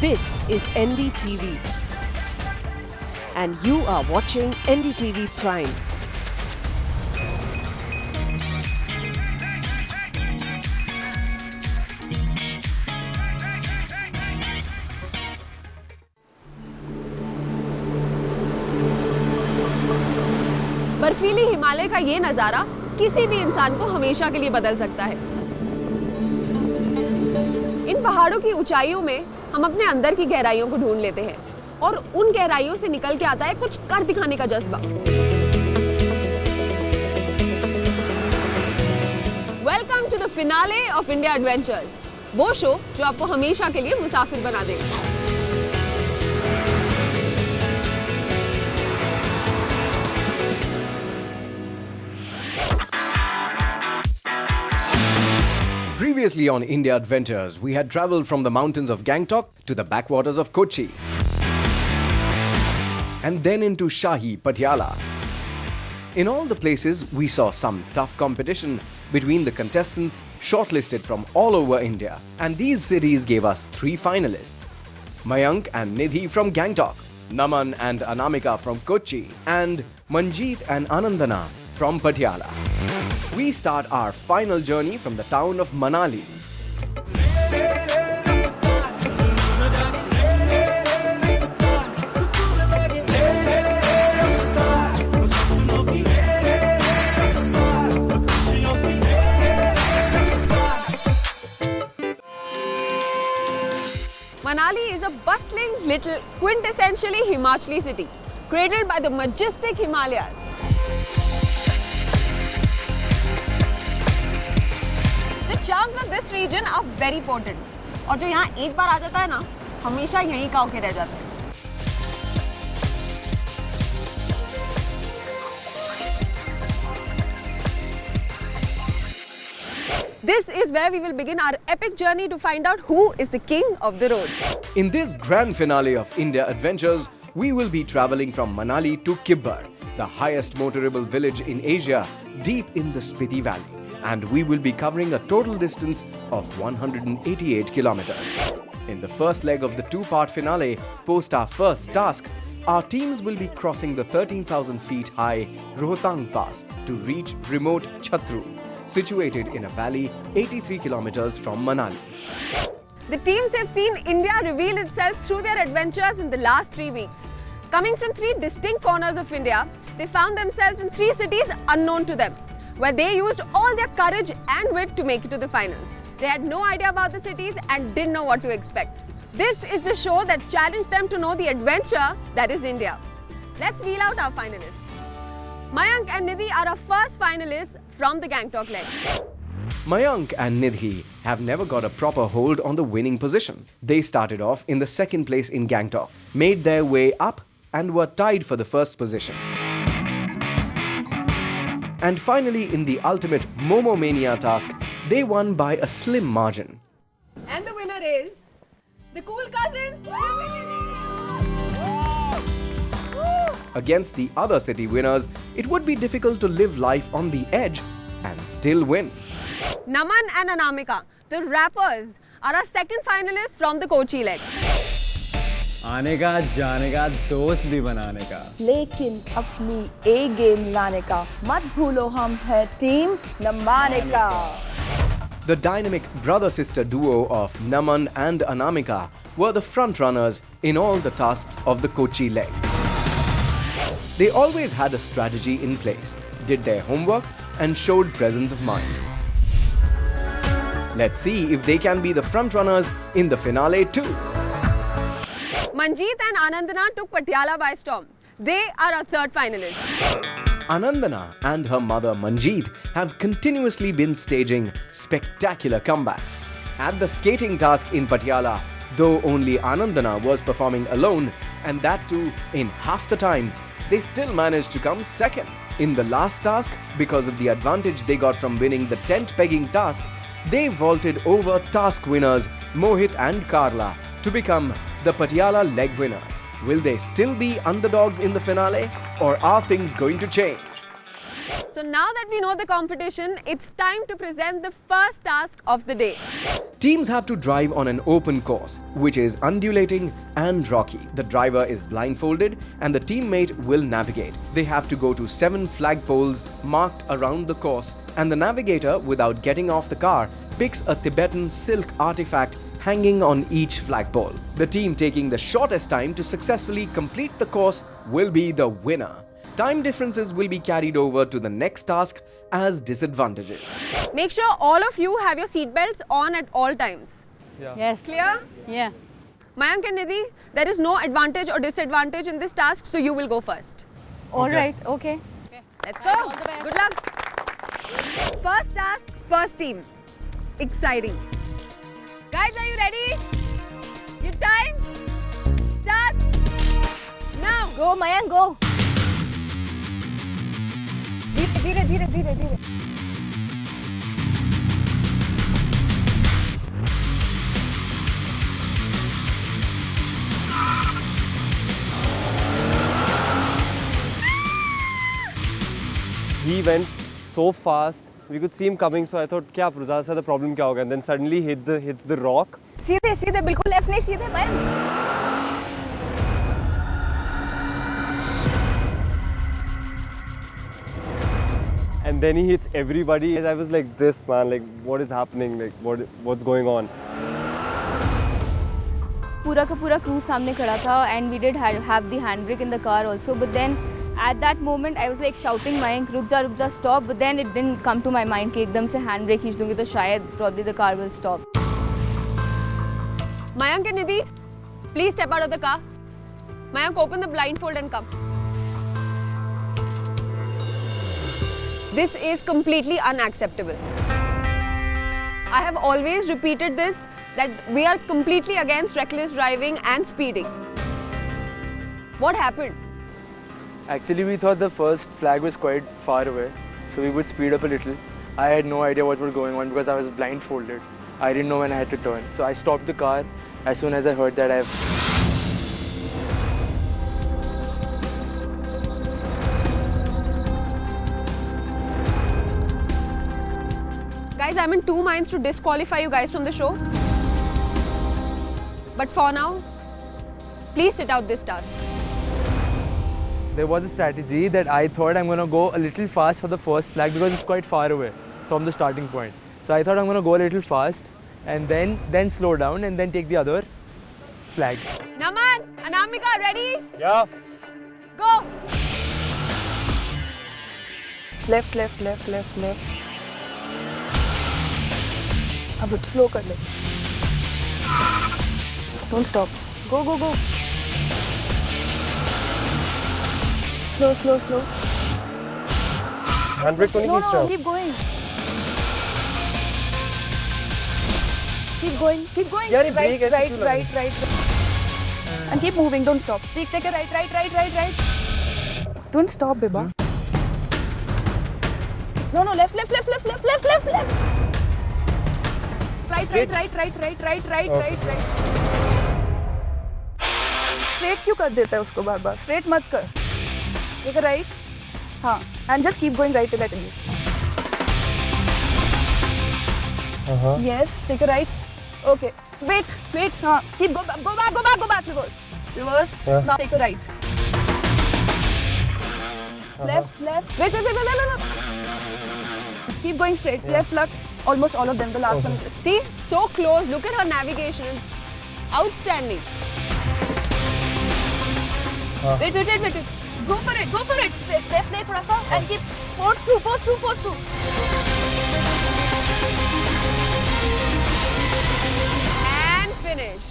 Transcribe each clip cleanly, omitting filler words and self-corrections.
This is NDTV and you are watching NDTV Prime. बर्फीली हिमालय का ये नजारा किसी भी इंसान को हमेशा के लिए बदल सकता है। इन पहाड़ों की ऊंचाइयों में हम अपने अंदर की गहराइयों को ढूंढ लेते हैं और उन गहराइयों से निकल के आता है कुछ कर दिखाने का जज्बा। Welcome to the finale of India Adventures, वो शो जो आपको हमेशा के लिए मुसाफिर बना देगा। Previously on India Adventures, we had travelled from the mountains of Gangtok to the backwaters of Kochi and then into Shahi Patiala. In all the places, we saw some tough competition between the contestants shortlisted from all over India, and these cities gave us three finalists: Mayank and Nidhi from Gangtok, Naman and Anamika from Kochi, and Manjeet and Anandana from Patiala. We start our final journey from the town of Manali. Manali is a bustling little quintessentially Himachali city, cradled by the majestic Himalayas. The charms of this region are very potent, और जो यहाँ एक बार आ जाता है ना, हमेशा यहीं का होके रह जाता है। This is where we will begin our epic journey to find out who is the king of the road. In this grand finale of India Adventures, we will be travelling from Manali to Kibbar, the highest motorable village in Asia, deep in the Spiti Valley. And we will be covering a total distance of 188 kilometers. In the first leg of the two-part finale, post our first task, our teams will be crossing the 13,000 feet high Rohtang Pass to reach remote Chatru, situated in a valley 83 kilometers from Manali. The teams have seen India reveal itself through their adventures in the last 3 weeks. Coming from 3 distinct corners of India, they found themselves in 3 cities unknown to them, where they used all their courage and wit to make it to the finals. They had no idea about the cities and didn't know what to expect. This is the show that challenged them to know the adventure that is India. Let's wheel out our finalists. Mayank and Nidhi are our first finalists from the Gangtok leg. Mayank and Nidhi have never got a proper hold on the winning position. They started off in the second place in Gangtok, made their way up and were tied for the first position. And finally, in the ultimate Momo Mania task, they won by a slim margin. And the winner is the Cool Cousins. Against the other city winners, it would be difficult to live life on the edge and still win. Naman and Anamika, the rappers, are our second finalists from the Kochi leg. आने का, जाने का, दोस्त भी बनाने का, लेकिन अपनी ए गेम लाने का मत भूलो, हम है टीम नमाने का। The dynamic brother-sister duo of Naman and Anamika were the front runners in all the tasks of the Kochi leg. They always had a strategy in place, did their homework and showed presence of mind. Let's see if they can be the front runners in the finale too. Manjeet and Anandana took Patiala by storm. They are our third finalists. Anandana and her mother Manjeet have continuously been staging spectacular comebacks. At the skating task in Patiala, though only Anandana was performing alone, and that too in half the time, they still managed to come second. In the last task, because of the advantage they got from winning the tent pegging task, they vaulted over task winners Mohit and Karla to become the Patiala leg winners. Will they still be underdogs in the finale, or are things going to change? So now that we know the competition, it's time to present the first task of the day. Teams have to drive on an open course, which is undulating and rocky. The driver is blindfolded and the teammate will navigate. They have to go to 7 flagpoles marked around the course, and the navigator, without getting off the car, picks a Tibetan silk artifact hanging on each flagpole. The team taking the shortest time to successfully complete the course will be the winner. Time differences will be carried over to the next task as disadvantages. Make sure all of you have your seatbelts on at all times. Yes. Clear? Yeah. Mayank and Nidhi, there is no advantage or disadvantage in this task, so you will go first. All right. Okay. Let's go. Good luck. First task, first team. Exciting. Guys, are you ready? Your time? Start. Now. Go, Mayank, go. धीरे धीरे धीरे धीरे. He went so fast, we could see him coming, so I thought, क्या Pruzal sir, the problem क्या होगा? And then suddenly hits the rock. सीधे सीधे बिल्कुल लेफ्ट नहीं सीधे Mayank. And then he hits everybody. I was like this, man, like what is happening? Like what's going on? पूरा का पूरा crew सामने खड़ा था, and we did have the handbrake in the car also. But then at that moment I was like shouting, Mayank, रुक जा, stop. But then it didn't come to my mind कि एकदम से handbrake खींच दूँगी तो शायद probably the car will stop. Mayank and Nidhi, please step out of the car. Mayank, open the blindfold and come. This is completely unacceptable. I have always repeated this, that we are completely against reckless driving and speeding. What happened? Actually, we thought the first flag was quite far away, so we would speed up a little. I had no idea what was going on because I was blindfolded. I didn't know when I had to turn. So I stopped the car as soon as I heard that Guys, I'm in 2 minds to disqualify you guys from the show. But for now, please sit out this task. there was a strategy that I thought I'm going to go a little fast for the first flag because it's quite far away from the starting point. So I thought I'm going to go a little fast and then slow down and then take the other flags. Naman, Anamika, ready? Yeah. Go! Left, left, left, left, left. अब slow कर ले. Don't stop. Go, go, go. Slow, slow, slow. Handbrake तो नहीं खींच रहा. No, keep going. Keep going, keep going. यार, ये right, brake ऐसे right, क्यों लगा? right. And keep moving, don't stop. Take a right. Don't stop, Biba. No, left. Right. Straight क्यों कर देता है उसको बार-बार? Straight मत कर. Take a right. हाँ. And just keep going right till I tell you. Yes, take a right. Okay. Wait. हाँ. Keep go back. Reverse. Now take a right. Left. Wait. Keep going straight. Left. Almost all of them. The last one is left. See, so close. Look at her navigation. It's outstanding. Wait. Go for it. Left leg थोड़ा सा and keep force through. And finish.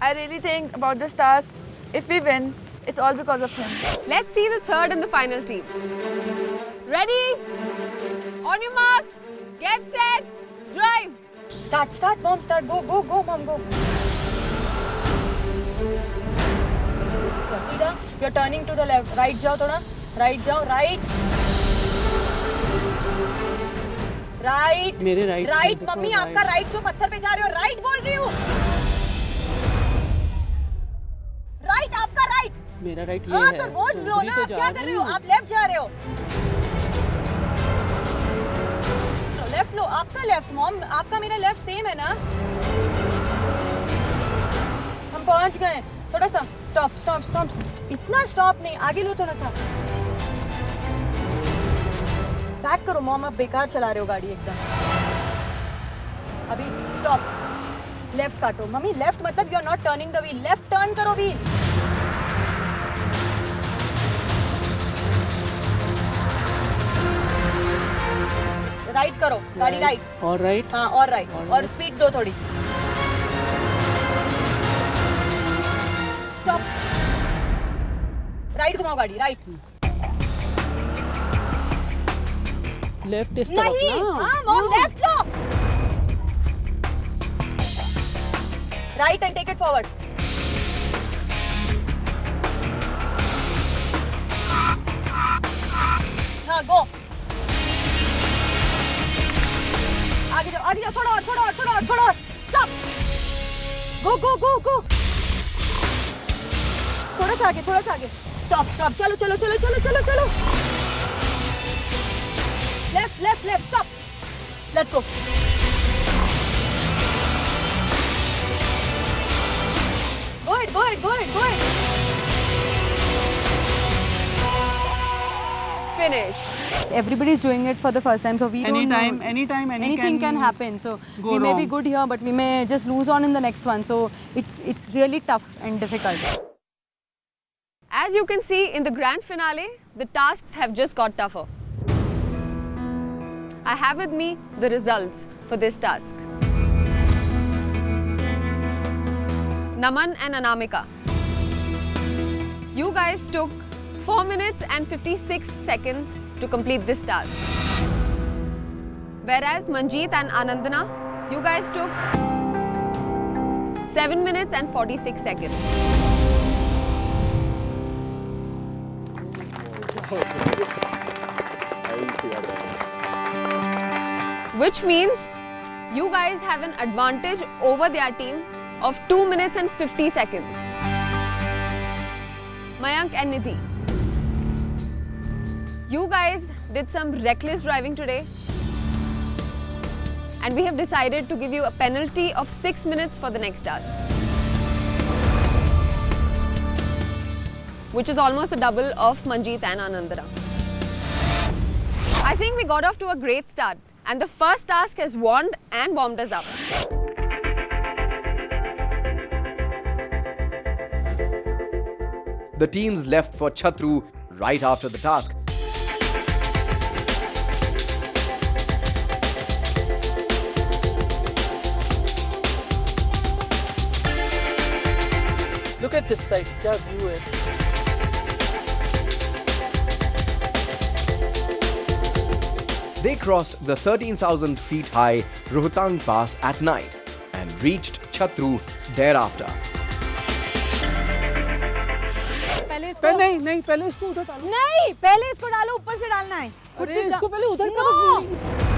I really think about this task. If we win, it's all because of him. Let's see the third and the final team. Ready? On your mark. Get set. Drive. Start, mom, start. Go, mom, go. सीधा. You're turning to the left. Right जाओ थोड़ा. Right. मेरे right Right, mummy आपका right जो पत्थर पे जा रहे हो. Right बोल रही हूँ. Right, आपका right. मेरा right ये हाँ है तो रोज लो ना. आप क्या कर रहे हो? आप left जा रहे हो. लेफ्ट लो, आपका लेफ्ट मॉम, आपका मेरा लेफ्ट सेम है ना। हम पहुंच गए। थोड़ा सा स्टॉप स्टॉप स्टॉप, इतना स्टॉप नहीं, आगे लो थोड़ा सा। बैक करो मॉम, आप बेकार चला रहे हो गाड़ी एकदम। अभी स्टॉप, लेफ्ट काटो मम्मी, लेफ्ट मतलब you are not turning the wheel, left turn करो व्हील। राइट करो गाड़ी, राइट All right. हाँ, और राइट, और स्पीड दो थोड़ी। स्टॉप, राइट घुमाओ गाड़ी, राइट। Left is नहीं, हाँ मॉम, लेफ्ट लो। Right and take it forward. हाँ गो, आगे जाओ, थोड़ा और, थोड़ा और, थोड़ा और, थोड़ा और, स्टॉप, गो गो गो गो, थोड़ा सा आगे, थोड़ा सा आगे, स्टॉप स्टॉप, चलो चलो चलो चलो चलो चलो, left left left, stop, let's go. Go ahead, go ahead, go ahead, go ahead. Finish. Everybody's doing it for the first time, so we don't know. Anything can happen. So we may be good here, but we may just lose on in the next one. So it's really tough and difficult. As you can see in the grand finale, the tasks have just got tougher. I have with me the results for this task. Naman and Anamika, you guys took 4 minutes and 56 seconds to complete this task. Whereas Manjeet and Anandana, you guys took 7 minutes and 46 seconds. Which means you guys have an advantage over their team of 2 minutes and 50 seconds. Mayank and Nidhi, you guys did some reckless driving today, and we have decided to give you a penalty of 6 minutes for the next task, which is almost the double of Manjeet and Anandana. I think we got off to a great start, and the first task has warmed and warmed us up. The teams left for Chhatru right after the task. Look at this side. क्या view है. They crossed the 13,000 feet high Rohtang Pass at night and reached Chhatru thereafter. नहीं पहले इसको उधर डालो. नहीं, पहले इसको डालो, ऊपर से डालना है। अरे इसको पहले उधर करो.